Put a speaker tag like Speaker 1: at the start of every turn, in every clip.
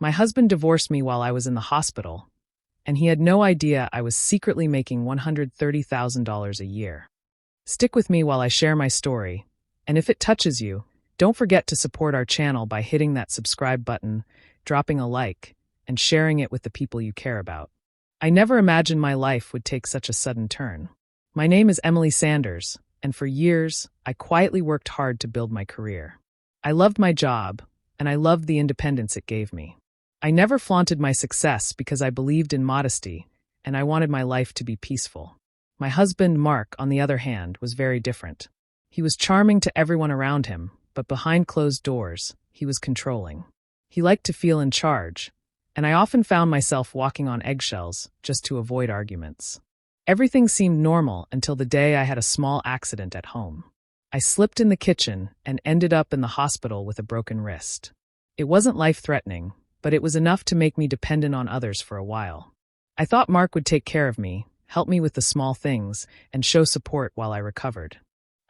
Speaker 1: My husband divorced me while I was in the hospital, and he had no idea I was secretly making $130,000 a year. Stick with me while I share my story, and if it touches you, don't forget to support our channel by hitting that subscribe button, dropping a like, and sharing it with the people you care about. I never imagined my life would take such a sudden turn. My name is Emily Sanders, and for years, I quietly worked hard to build my career. I loved my job, and I loved the independence it gave me. I never flaunted my success because I believed in modesty, and I wanted my life to be peaceful. My husband, Mark, on the other hand, was very different. He was charming to everyone around him, but behind closed doors, he was controlling. He liked to feel in charge, and I often found myself walking on eggshells just to avoid arguments. Everything seemed normal until the day I had a small accident at home. I slipped in the kitchen and ended up in the hospital with a broken wrist. It wasn't life-threatening, but it was enough to make me dependent on others for a while. I thought Mark would take care of me, help me with the small things, and show support while I recovered.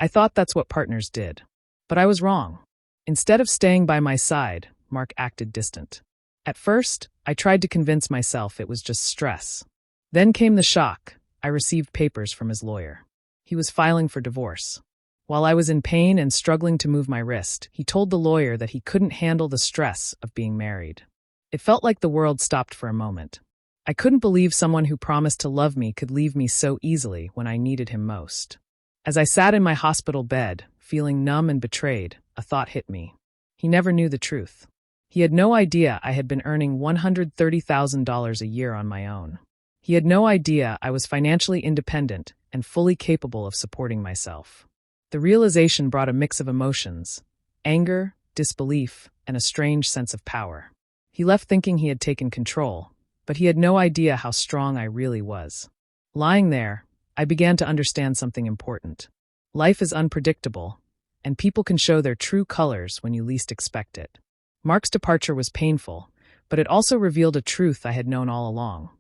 Speaker 1: I thought that's what partners did. But I was wrong. Instead of staying by my side, Mark acted distant. At first, I tried to convince myself it was just stress. Then came the shock. I received papers from his lawyer. He was filing for divorce. While I was in pain and struggling to move my wrist, he told the lawyer that he couldn't handle the stress of being married. It felt like the world stopped for a moment. I couldn't believe someone who promised to love me could leave me so easily when I needed him most. As I sat in my hospital bed, feeling numb and betrayed, a thought hit me. He never knew the truth. He had no idea I had been earning $130,000 a year on my own. He had no idea I was financially independent and fully capable of supporting myself. The realization brought a mix of emotions: anger, disbelief, and a strange sense of power. He left thinking he had taken control, but he had no idea how strong I really was. Lying there, I began to understand something important. Life is unpredictable, and people can show their true colors when you least expect it. Mark's departure was painful, but it also revealed a truth I had known all along.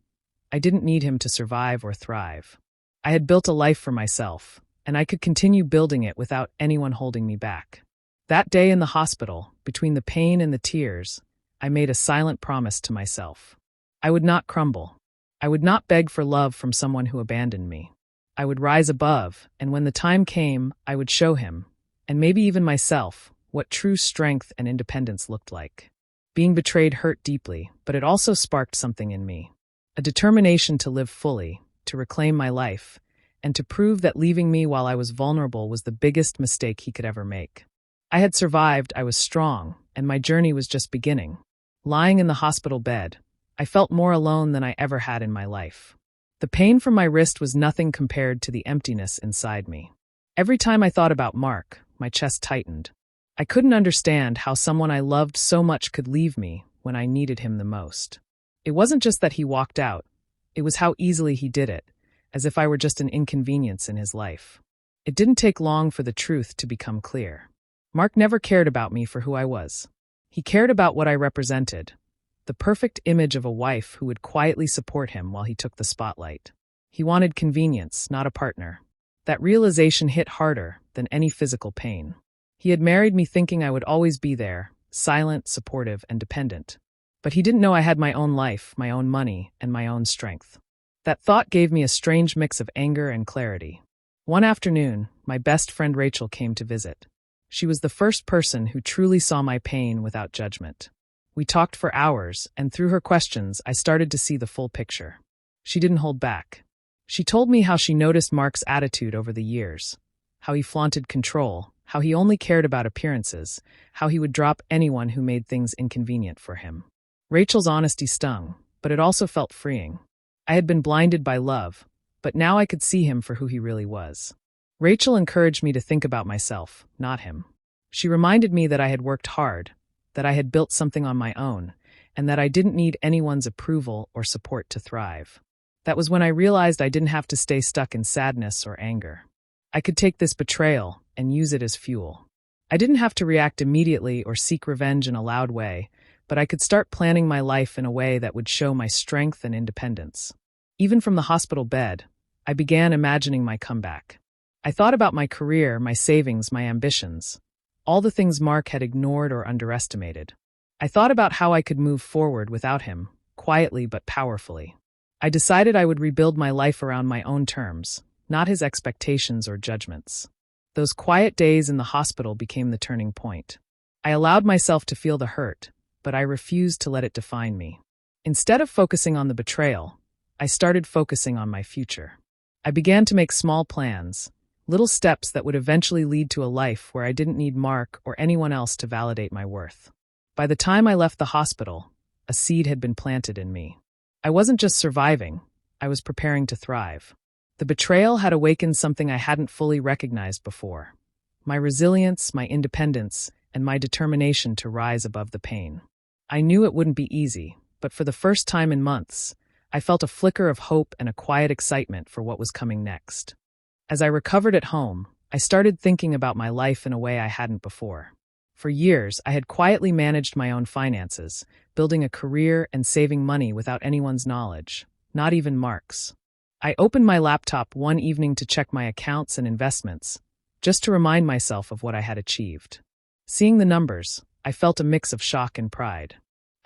Speaker 1: I didn't need him to survive or thrive. I had built a life for myself, and I could continue building it without anyone holding me back. That day in the hospital, between the pain and the tears, I made a silent promise to myself. I would not crumble. I would not beg for love from someone who abandoned me. I would rise above, and when the time came, I would show him, and maybe even myself, what true strength and independence looked like. Being betrayed hurt deeply, but it also sparked something in me. A determination to live fully, to reclaim my life, and to prove that leaving me while I was vulnerable was the biggest mistake he could ever make. I had survived, I was strong, and my journey was just beginning. Lying in the hospital bed, I felt more alone than I ever had in my life. The pain from my wrist was nothing compared to the emptiness inside me. Every time I thought about Mark, my chest tightened. I couldn't understand how someone I loved so much could leave me when I needed him the most. It wasn't just that he walked out, it was how easily he did it, as if I were just an inconvenience in his life. It didn't take long for the truth to become clear. Mark never cared about me for who I was. He cared about what I represented, the perfect image of a wife who would quietly support him while he took the spotlight. He wanted convenience, not a partner. That realization hit harder than any physical pain. He had married me thinking I would always be there, silent, supportive, and dependent. But he didn't know I had my own life, my own money, and my own strength. That thought gave me a strange mix of anger and clarity. One afternoon, my best friend Rachel came to visit. She was the first person who truly saw my pain without judgment. We talked for hours, and through her questions, I started to see the full picture. She didn't hold back. She told me how she noticed Mark's attitude over the years, how he flaunted control, how he only cared about appearances, how he would drop anyone who made things inconvenient for him. Rachel's honesty stung, but it also felt freeing. I had been blinded by love, but now I could see him for who he really was. Rachel encouraged me to think about myself, not him. She reminded me that I had worked hard, that I had built something on my own, and that I didn't need anyone's approval or support to thrive. That was when I realized I didn't have to stay stuck in sadness or anger. I could take this betrayal and use it as fuel. I didn't have to react immediately or seek revenge in a loud way, but I could start planning my life in a way that would show my strength and independence. Even from the hospital bed, I began imagining my comeback. I thought about my career, my savings, my ambitions, all the things Mark had ignored or underestimated. I thought about how I could move forward without him, quietly but powerfully. I decided I would rebuild my life around my own terms, not his expectations or judgments. Those quiet days in the hospital became the turning point. I allowed myself to feel the hurt, but I refused to let it define me. Instead of focusing on the betrayal, I started focusing on my future. I began to make small plans, little steps that would eventually lead to a life where I didn't need Mark or anyone else to validate my worth. By the time I left the hospital, a seed had been planted in me. I wasn't just surviving, I was preparing to thrive. The betrayal had awakened something I hadn't fully recognized before: my resilience, my independence, and my determination to rise above the pain. I knew it wouldn't be easy, but for the first time in months, I felt a flicker of hope and a quiet excitement for what was coming next. As I recovered at home, I started thinking about my life in a way I hadn't before. For years, I had quietly managed my own finances, building a career and saving money without anyone's knowledge, not even Mark's. I opened my laptop one evening to check my accounts and investments, just to remind myself of what I had achieved. Seeing the numbers, I felt a mix of shock and pride.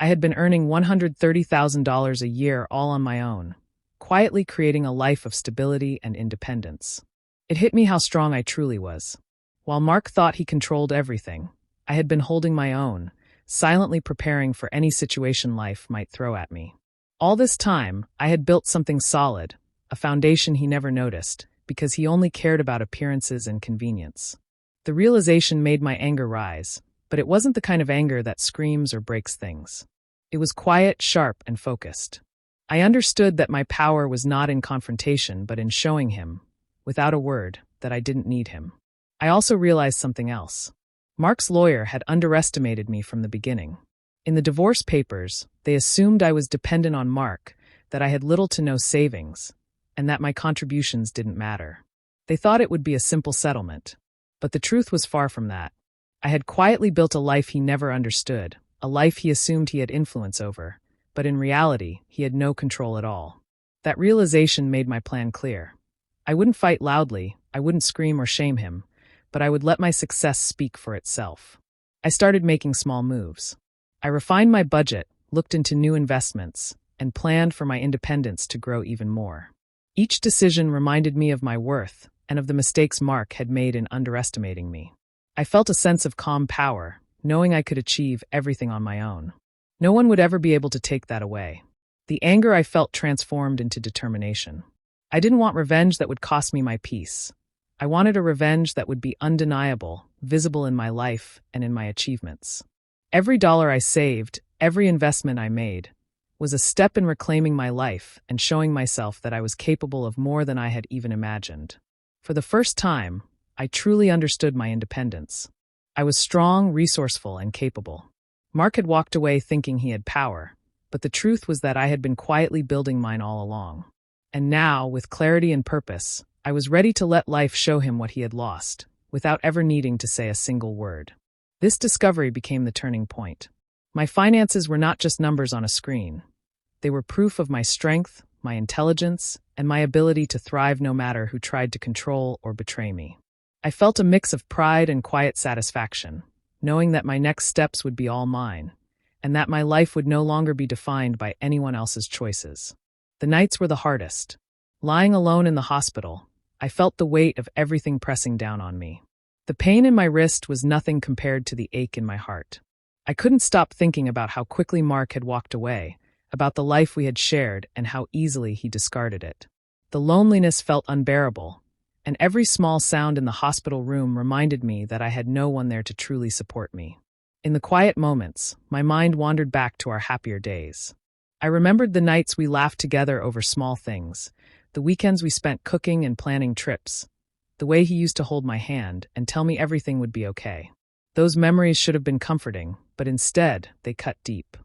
Speaker 1: I had been earning $130,000 a year all on my own, quietly creating a life of stability and independence. It hit me how strong I truly was. While Mark thought he controlled everything, I had been holding my own, silently preparing for any situation life might throw at me. All this time, I had built something solid, a foundation he never noticed, because he only cared about appearances and convenience. The realization made my anger rise, but it wasn't the kind of anger that screams or breaks things. It was quiet, sharp, and focused. I understood that my power was not in confrontation but in showing him, without a word, that I didn't need him. I also realized something else. Mark's lawyer had underestimated me from the beginning. In the divorce papers, they assumed I was dependent on Mark, that I had little to no savings, and that my contributions didn't matter. They thought it would be a simple settlement. But the truth was far from that. I had quietly built a life he never understood, a life he assumed he had influence over, but in reality, he had no control at all. That realization made my plan clear. I wouldn't fight loudly, I wouldn't scream or shame him, but I would let my success speak for itself. I started making small moves. I refined my budget, looked into new investments, and planned for my independence to grow even more. Each decision reminded me of my worth and of the mistakes Mark had made in underestimating me. I felt a sense of calm power, knowing I could achieve everything on my own. No one would ever be able to take that away. The anger I felt transformed into determination. I didn't want revenge that would cost me my peace. I wanted a revenge that would be undeniable, visible in my life and in my achievements. Every dollar I saved, every investment I made, was a step in reclaiming my life and showing myself that I was capable of more than I had even imagined. For the first time, I truly understood my independence. I was strong, resourceful, and capable. Mark had walked away thinking he had power, but the truth was that I had been quietly building mine all along. And now, with clarity and purpose, I was ready to let life show him what he had lost, without ever needing to say a single word. This discovery became the turning point. My finances were not just numbers on a screen. They were proof of my strength, my intelligence, and my ability to thrive no matter who tried to control or betray me. I felt a mix of pride and quiet satisfaction, knowing that my next steps would be all mine, and that my life would no longer be defined by anyone else's choices. The nights were the hardest. Lying alone in the hospital, I felt the weight of everything pressing down on me. The pain in my wrist was nothing compared to the ache in my heart. I couldn't stop thinking about how quickly Mark had walked away, about the life we had shared and how easily he discarded it. The loneliness felt unbearable, and every small sound in the hospital room reminded me that I had no one there to truly support me. In the quiet moments, my mind wandered back to our happier days. I remembered the nights we laughed together over small things, the weekends we spent cooking and planning trips, the way he used to hold my hand and tell me everything would be okay. Those memories should have been comforting, but instead, they cut deep.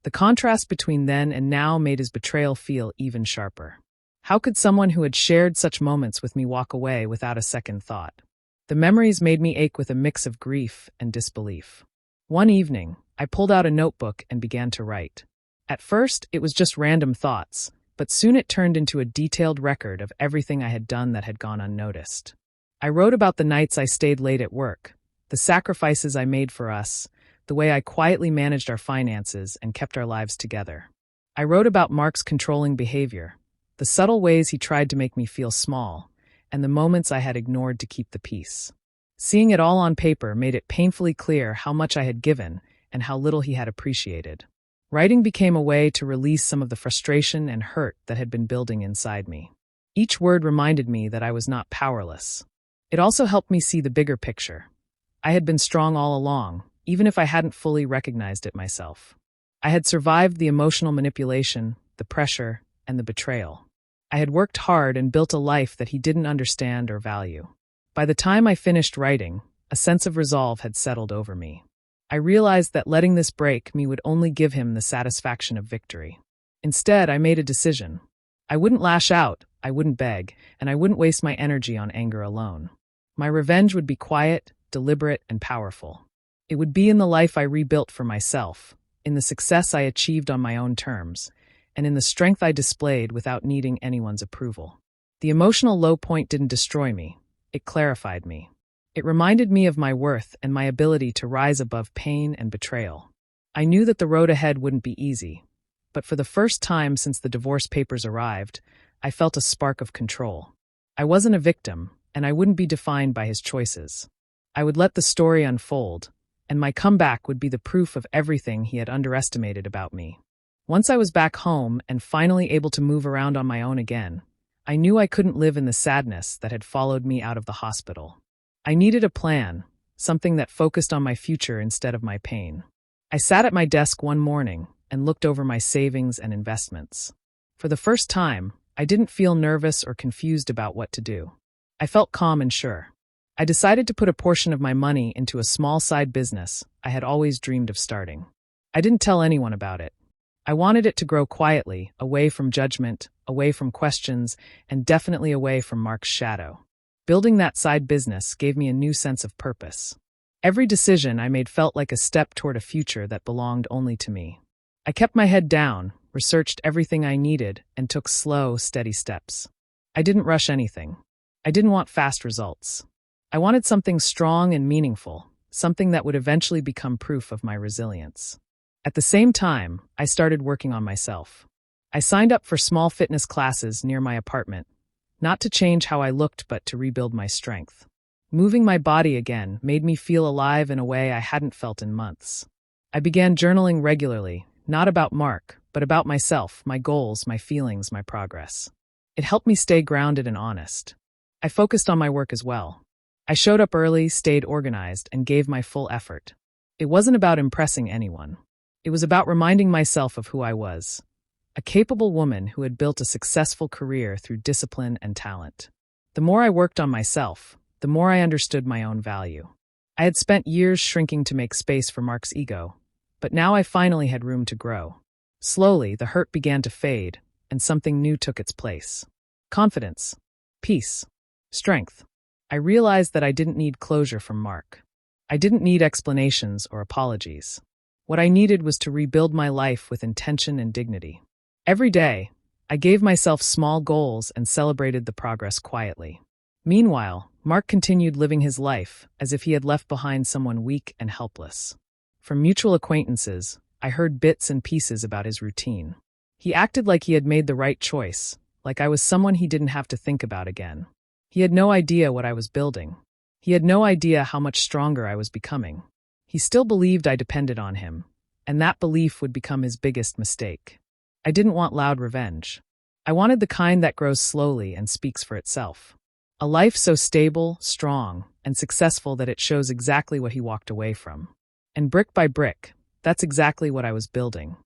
Speaker 1: The contrast between then and now made his betrayal feel even sharper. How could someone who had shared such moments with me walk away without a second thought? The memories made me ache with a mix of grief and disbelief. One evening, I pulled out a notebook and began to write. At first, it was just random thoughts, but soon it turned into a detailed record of everything I had done that had gone unnoticed. I wrote about the nights I stayed late at work, the sacrifices I made for us, the way I quietly managed our finances and kept our lives together. I wrote about Mark's controlling behavior, the subtle ways he tried to make me feel small, and the moments I had ignored to keep the peace. Seeing it all on paper made it painfully clear how much I had given and how little he had appreciated. Writing became a way to release some of the frustration and hurt that had been building inside me. Each word reminded me that I was not powerless. It also helped me see the bigger picture. I had been strong all along, even if I hadn't fully recognized it myself. I had survived the emotional manipulation, the pressure, and the betrayal. I had worked hard and built a life that he didn't understand or value. By the time I finished writing, a sense of resolve had settled over me. I realized that letting this break me would only give him the satisfaction of victory. Instead, I made a decision. I wouldn't lash out, I wouldn't beg, and I wouldn't waste my energy on anger alone. My revenge would be quiet, deliberate, and powerful. It would be in the life I rebuilt for myself, in the success I achieved on my own terms, and in the strength I displayed without needing anyone's approval. The emotional low point didn't destroy me. It clarified me. It reminded me of my worth and my ability to rise above pain and betrayal. I knew that the road ahead wouldn't be easy, but for the first time since the divorce papers arrived, I felt a spark of control. I wasn't a victim, and I wouldn't be defined by his choices. I would let the story unfold, and my comeback would be the proof of everything he had underestimated about me. Once I was back home and finally able to move around on my own again, I knew I couldn't live in the sadness that had followed me out of the hospital. I needed a plan, something that focused on my future instead of my pain. I sat at my desk one morning and looked over my savings and investments. For the first time, I didn't feel nervous or confused about what to do. I felt calm and sure. I decided to put a portion of my money into a small side business I had always dreamed of starting. I didn't tell anyone about it. I wanted it to grow quietly, away from judgment, away from questions, and definitely away from Mark's shadow. Building that side business gave me a new sense of purpose. Every decision I made felt like a step toward a future that belonged only to me. I kept my head down, researched everything I needed, and took slow, steady steps. I didn't rush anything. I didn't want fast results. I wanted something strong and meaningful, something that would eventually become proof of my resilience. At the same time, I started working on myself. I signed up for small fitness classes near my apartment, not to change how I looked but to rebuild my strength. Moving my body again made me feel alive in a way I hadn't felt in months. I began journaling regularly, not about Mark, but about myself, my goals, my feelings, my progress. It helped me stay grounded and honest. I focused on my work as well. I showed up early, stayed organized, and gave my full effort. It wasn't about impressing anyone. It was about reminding myself of who I was, a capable woman who had built a successful career through discipline and talent. The more I worked on myself, the more I understood my own value. I had spent years shrinking to make space for Mark's ego, but now I finally had room to grow. Slowly, the hurt began to fade, and something new took its place. Confidence, peace, strength. I realized that I didn't need closure from Mark. I didn't need explanations or apologies. What I needed was to rebuild my life with intention and dignity. Every day, I gave myself small goals and celebrated the progress quietly. Meanwhile, Mark continued living his life as if he had left behind someone weak and helpless. From mutual acquaintances, I heard bits and pieces about his routine. He acted like he had made the right choice, like I was someone he didn't have to think about again. He had no idea what I was building. He had no idea how much stronger I was becoming. He still believed I depended on him, and that belief would become his biggest mistake. I didn't want loud revenge. I wanted the kind that grows slowly and speaks for itself. A life so stable, strong, and successful that it shows exactly what he walked away from. And brick by brick, that's exactly what I was building.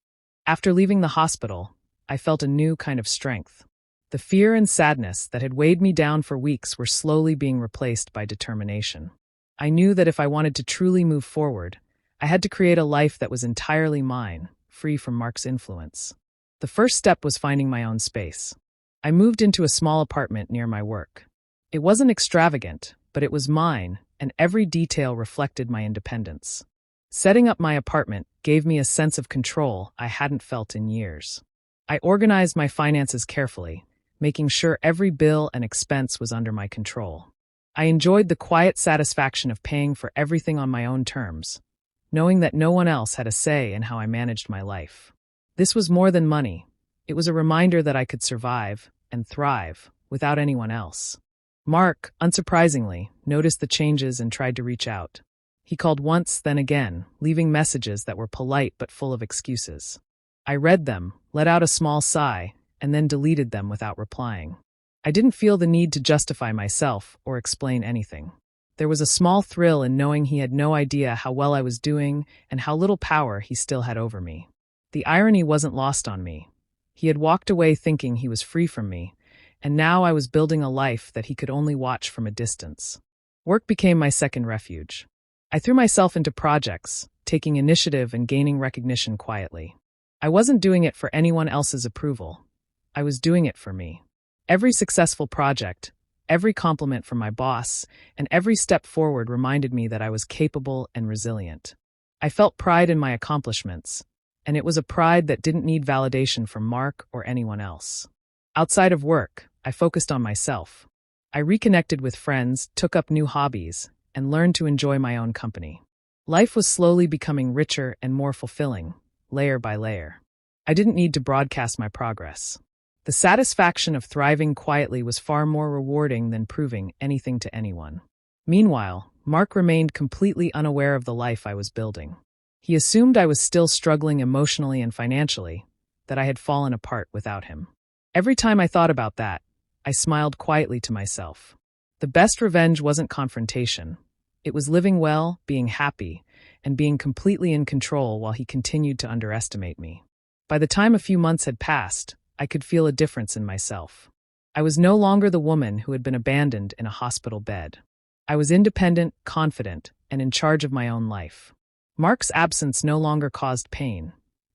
Speaker 1: After leaving the hospital, I felt a new kind of strength. The fear and sadness that had weighed me down for weeks were slowly being replaced by determination. I knew that if I wanted to truly move forward, I had to create a life that was entirely mine, free from Mark's influence. The first step was finding my own space. I moved into a small apartment near my work. It wasn't extravagant, but it was mine, and every detail reflected my independence. Setting up my apartment gave me a sense of control I hadn't felt in years. I organized my finances carefully, making sure every bill and expense was under my control. I enjoyed the quiet satisfaction of paying for everything on my own terms, knowing that no one else had a say in how I managed my life. This was more than money. It was a reminder that I could survive and thrive without anyone else. Mark, unsurprisingly, noticed the changes and tried to reach out. He called once, then again, leaving messages that were polite but full of excuses. I read them, let out a small sigh, and then deleted them without replying. I didn't feel the need to justify myself or explain anything. There was a small thrill in knowing he had no idea how well I was doing and how little power he still had over me. The irony wasn't lost on me. He had walked away thinking he was free from me, and now I was building a life that he could only watch from a distance. Work became my second refuge. I threw myself into projects, taking initiative and gaining recognition quietly. I wasn't doing it for anyone else's approval. I was doing it for me. Every successful project, every compliment from my boss, and every step forward reminded me that I was capable and resilient. I felt pride in my accomplishments, and it was a pride that didn't need validation from Mark or anyone else. Outside of work, I focused on myself. I reconnected with friends, took up new hobbies, and learned to enjoy my own company. Life was slowly becoming richer and more fulfilling, layer by layer. I didn't need to broadcast my progress. The satisfaction of thriving quietly was far more rewarding than proving anything to anyone. Meanwhile, Mark remained completely unaware of the life I was building. He assumed I was still struggling emotionally and financially, that I had fallen apart without him. Every time I thought about that, I smiled quietly to myself. The best revenge wasn't confrontation. It was living well, being happy, and being completely in control while he continued to underestimate me. By the time a few months had passed, I could feel a difference in myself. I was no longer the woman who had been abandoned in a hospital bed. I was independent, confident, and in charge of my own life. Mark's absence no longer caused pain.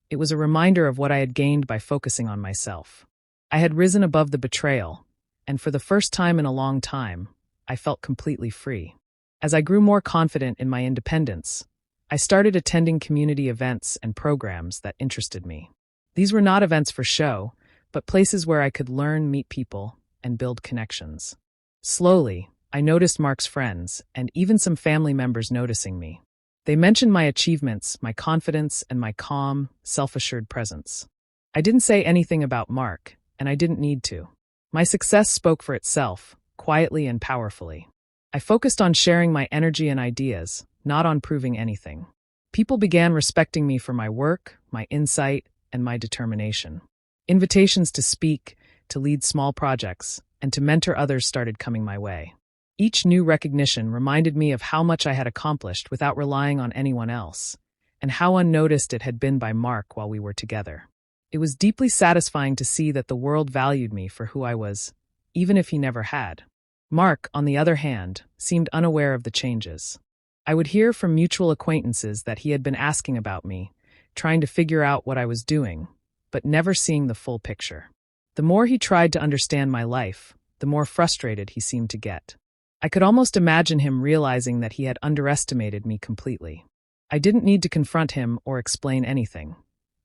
Speaker 1: It was a reminder of what I had gained by focusing on myself. I had risen above the betrayal, and for the first time in a long time, I felt completely free. As I grew more confident in my independence, I started attending community events and programs that interested me. These were not events for show, but places where I could learn, meet people, and build connections. Slowly, I noticed Mark's friends, and even some family members noticing me. They mentioned my achievements, my confidence, and my calm, self-assured presence. I didn't say anything about Mark, and I didn't need to. My success spoke for itself, quietly and powerfully. I focused on sharing my energy and ideas, not on proving anything. People began respecting me for my work, my insight, and my determination. Invitations to speak, to lead small projects, and to mentor others started coming my way. Each new recognition reminded me of how much I had accomplished without relying on anyone else, and how unnoticed it had been by Mark while we were together. It was deeply satisfying to see that the world valued me for who I was, even if he never had. Mark, on the other hand, seemed unaware of the changes. I would hear from mutual acquaintances that he had been asking about me, trying to figure out what I was doing, but never seeing the full picture. The more he tried to understand my life, the more frustrated he seemed to get. I could almost imagine him realizing that he had underestimated me completely. I didn't need to confront him or explain anything.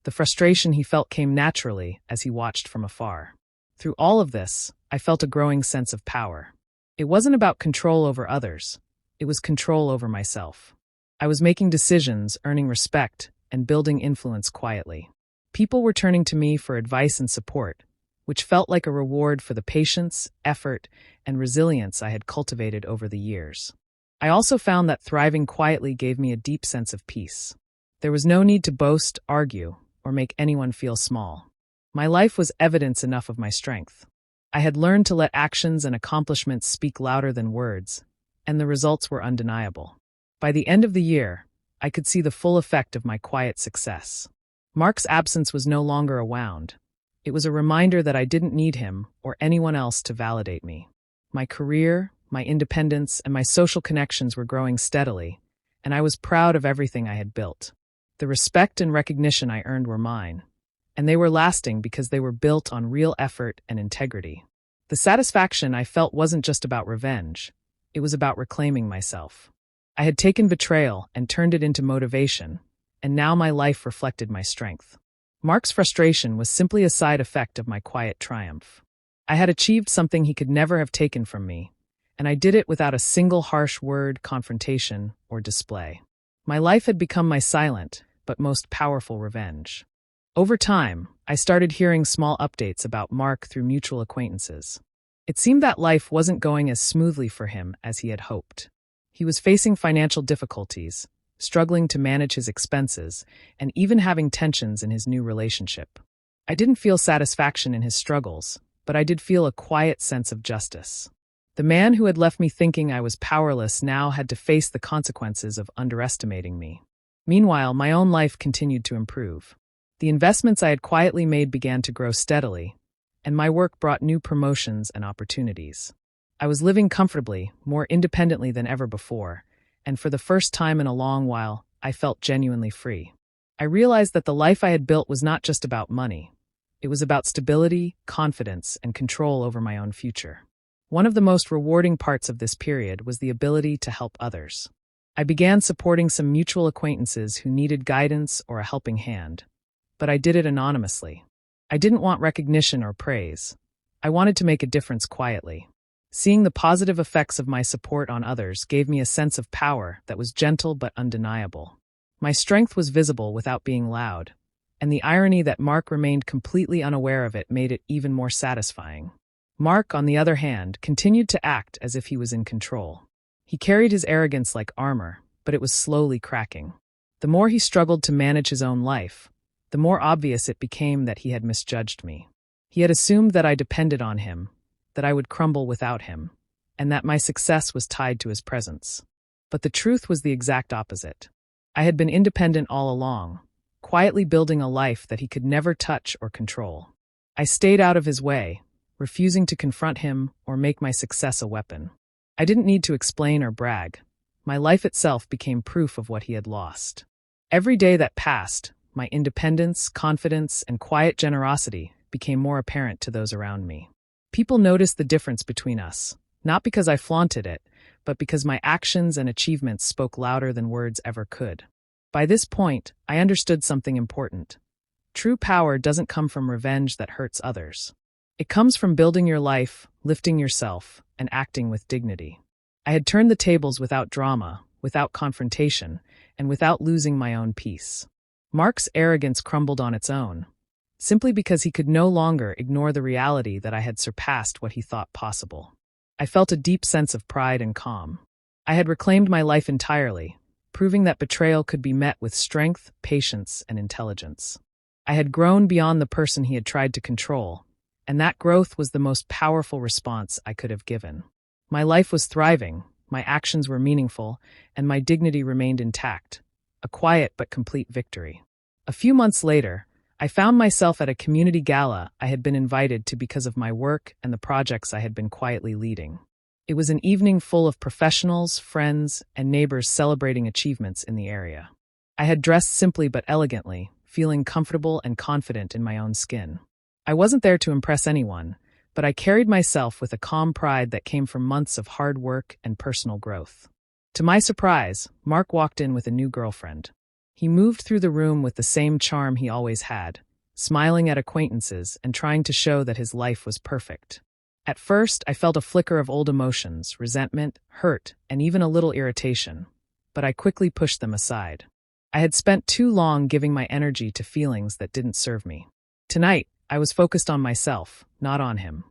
Speaker 1: The frustration he felt came naturally as he watched from afar. Through all of this, I felt a growing sense of power. It wasn't about control over others. It was control over myself. I was making decisions, earning respect, and building influence quietly. People were turning to me for advice and support, which felt like a reward for the patience, effort, and resilience I had cultivated over the years. I also found that thriving quietly gave me a deep sense of peace. There was no need to boast, argue, or make anyone feel small. My life was evidence enough of my strength. I had learned to let actions and accomplishments speak louder than words, and the results were undeniable. By the end of the year, I could see the full effect of my quiet success. Mark's absence was no longer a wound. It was a reminder that I didn't need him or anyone else to validate me. My career, my independence, and my social connections were growing steadily, and I was proud of everything I had built. The respect and recognition I earned were mine, and they were lasting because they were built on real effort and integrity. The satisfaction I felt wasn't just about revenge. It was about reclaiming myself. I had taken betrayal and turned it into motivation, and now my life reflected my strength. Mark's frustration was simply a side effect of my quiet triumph. I had achieved something he could never have taken from me, and I did it without a single harsh word, confrontation, or display. My life had become my silent, but most powerful revenge. Over time, I started hearing small updates about Mark through mutual acquaintances. It seemed that life wasn't going as smoothly for him as he had hoped. He was facing financial difficulties, struggling to manage his expenses, and even having tensions in his new relationship. I didn't feel satisfaction in his struggles, but I did feel a quiet sense of justice. The man who had left me thinking I was powerless now had to face the consequences of underestimating me. Meanwhile, my own life continued to improve. The investments I had quietly made began to grow steadily, and my work brought new promotions and opportunities. I was living comfortably, more independently than ever before, and for the first time in a long while, I felt genuinely free. I realized that the life I had built was not just about money. It was about stability, confidence, and control over my own future. One of the most rewarding parts of this period was the ability to help others. I began supporting some mutual acquaintances who needed guidance or a helping hand, but I did it anonymously. I didn't want recognition or praise. I wanted to make a difference quietly. Seeing the positive effects of my support on others gave me a sense of power that was gentle but undeniable. My strength was visible without being loud, and the irony that Mark remained completely unaware of it made it even more satisfying. Mark, on the other hand, continued to act as if he was in control. He carried his arrogance like armor, but it was slowly cracking. The more he struggled to manage his own life, the more obvious it became that he had misjudged me. He had assumed that I depended on him, that I would crumble without him, and that my success was tied to his presence. But the truth was the exact opposite. I had been independent all along, quietly building a life that he could never touch or control. I stayed out of his way, refusing to confront him or make my success a weapon. I didn't need to explain or brag. My life itself became proof of what he had lost. Every day that passed, my independence, confidence, and quiet generosity became more apparent to those around me. People noticed the difference between us, not because I flaunted it, but because my actions and achievements spoke louder than words ever could. By this point, I understood something important. True power doesn't come from revenge that hurts others. It comes from building your life, lifting yourself, and acting with dignity. I had turned the tables without drama, without confrontation, and without losing my own peace. Mark's arrogance crumbled on its own, simply because he could no longer ignore the reality that I had surpassed what he thought possible. I felt a deep sense of pride and calm. I had reclaimed my life entirely, proving that betrayal could be met with strength, patience, and intelligence. I had grown beyond the person he had tried to control, and that growth was the most powerful response I could have given. My life was thriving, my actions were meaningful, and my dignity remained intact, a quiet but complete victory. A few months later, I found myself at a community gala I had been invited to because of my work and the projects I had been quietly leading. It was an evening full of professionals, friends, and neighbors celebrating achievements in the area. I had dressed simply but elegantly, feeling comfortable and confident in my own skin. I wasn't there to impress anyone, but I carried myself with a calm pride that came from months of hard work and personal growth. To my surprise, Mark walked in with a new girlfriend. He moved through the room with the same charm he always had, smiling at acquaintances and trying to show that his life was perfect. At first, I felt a flicker of old emotions, resentment, hurt, and even a little irritation, but I quickly pushed them aside. I had spent too long giving my energy to feelings that didn't serve me. Tonight, I was focused on myself, not on him.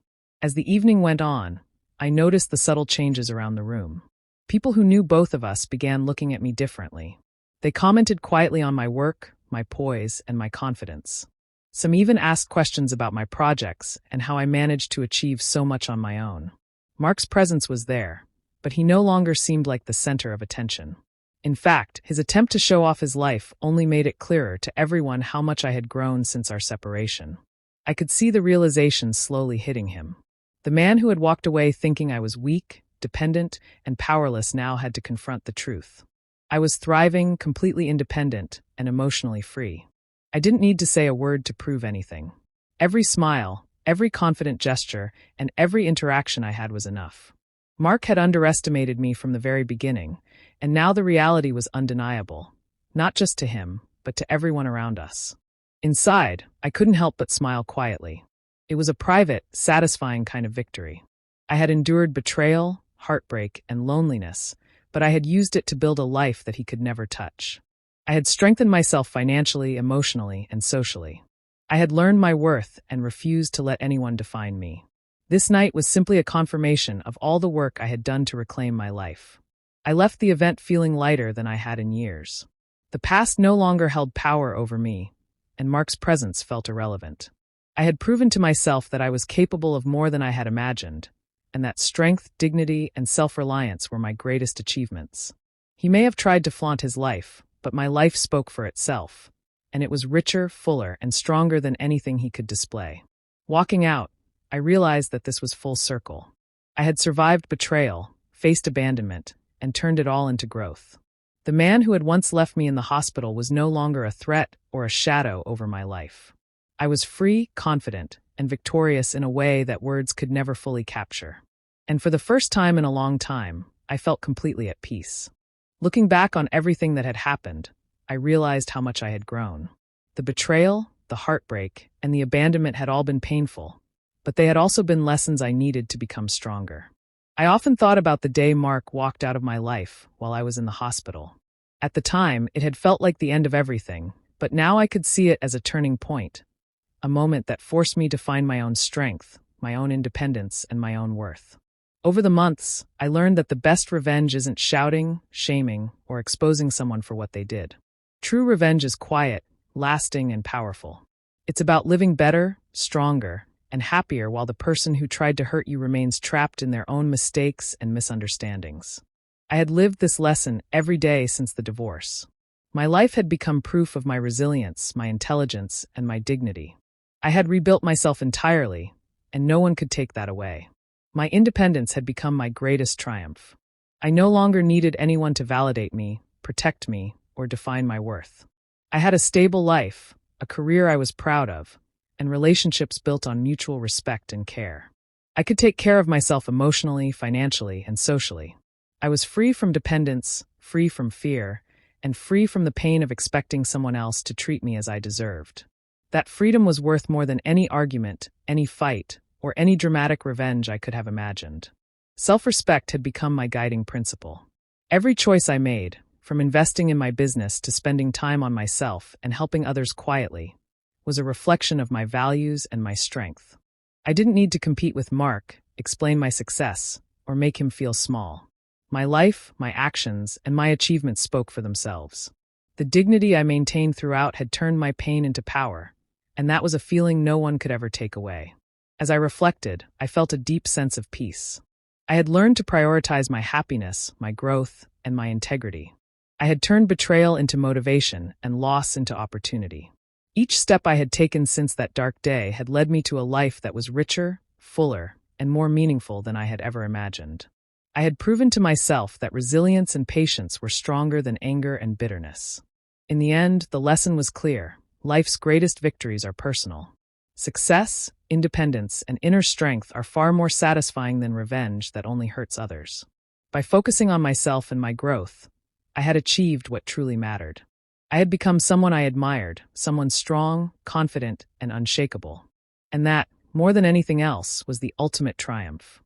Speaker 1: As the evening went on, I noticed the subtle changes around the room. People who knew both of us began looking at me differently. They commented quietly on my work, my poise, and my confidence. Some even asked questions about my projects and how I managed to achieve so much on my own. Mark's presence was there, but he no longer seemed like the center of attention. In fact, his attempt to show off his life only made it clearer to everyone how much I had grown since our separation. I could see the realization slowly hitting him. The man who had walked away thinking I was weak, dependent, and powerless now had to confront the truth. I was thriving, completely independent, and emotionally free. I didn't need to say a word to prove anything. Every smile, every confident gesture, and every interaction I had was enough. Mark had underestimated me from the very beginning, and now the reality was undeniable, not just to him, but to everyone around us. Inside, I couldn't help but smile quietly. It was a private, satisfying kind of victory. I had endured betrayal, heartbreak, and loneliness, but I had used it to build a life that he could never touch. I had strengthened myself financially, emotionally, and socially. I had learned my worth and refused to let anyone define me. This night was simply a confirmation of all the work I had done to reclaim my life. I left the event feeling lighter than I had in years. The past no longer held power over me, and Mark's presence felt irrelevant. I had proven to myself that I was capable of more than I had imagined, and that strength, dignity, and self-reliance were my greatest achievements. He may have tried to flaunt his life, but my life spoke for itself, and it was richer, fuller, and stronger than anything he could display. Walking out, I realized that this was full circle. I had survived betrayal, faced abandonment, and turned it all into growth. The man who had once left me in the hospital was no longer a threat or a shadow over my life. I was free, confident, and victorious in a way that words could never fully capture. And for the first time in a long time, I felt completely at peace. Looking back on everything that had happened, I realized how much I had grown. The betrayal, the heartbreak, and the abandonment had all been painful, but they had also been lessons I needed to become stronger. I often thought about the day Mark walked out of my life while I was in the hospital. At the time, it had felt like the end of everything, but now I could see it as a turning point, a moment that forced me to find my own strength, my own independence, and my own worth. Over the months, I learned that the best revenge isn't shouting, shaming, or exposing someone for what they did. True revenge is quiet, lasting, and powerful. It's about living better, stronger, and happier while the person who tried to hurt you remains trapped in their own mistakes and misunderstandings. I had lived this lesson every day since the divorce. My life had become proof of my resilience, my intelligence, and my dignity. I had rebuilt myself entirely, and no one could take that away. My independence had become my greatest triumph. I no longer needed anyone to validate me, protect me, or define my worth. I had a stable life, a career I was proud of, and relationships built on mutual respect and care. I could take care of myself emotionally, financially, and socially. I was free from dependence, free from fear, and free from the pain of expecting someone else to treat me as I deserved. That freedom was worth more than any argument, any fight, or any dramatic revenge I could have imagined. Self-respect had become my guiding principle. Every choice I made, from investing in my business to spending time on myself and helping others quietly, was a reflection of my values and my strength. I didn't need to compete with Mark, explain my success, or make him feel small. My life, my actions, and my achievements spoke for themselves. The dignity I maintained throughout had turned my pain into power, and that was a feeling no one could ever take away. As I reflected, I felt a deep sense of peace. I had learned to prioritize my happiness, my growth, and my integrity. I had turned betrayal into motivation and loss into opportunity. Each step I had taken since that dark day had led me to a life that was richer, fuller, and more meaningful than I had ever imagined. I had proven to myself that resilience and patience were stronger than anger and bitterness. In the end, the lesson was clear. Life's greatest victories are personal. Success, independence, and inner strength are far more satisfying than revenge that only hurts others. By focusing on myself and my growth, I had achieved what truly mattered. I had become someone I admired, someone strong, confident, and unshakable. And that, more than anything else, was the ultimate triumph.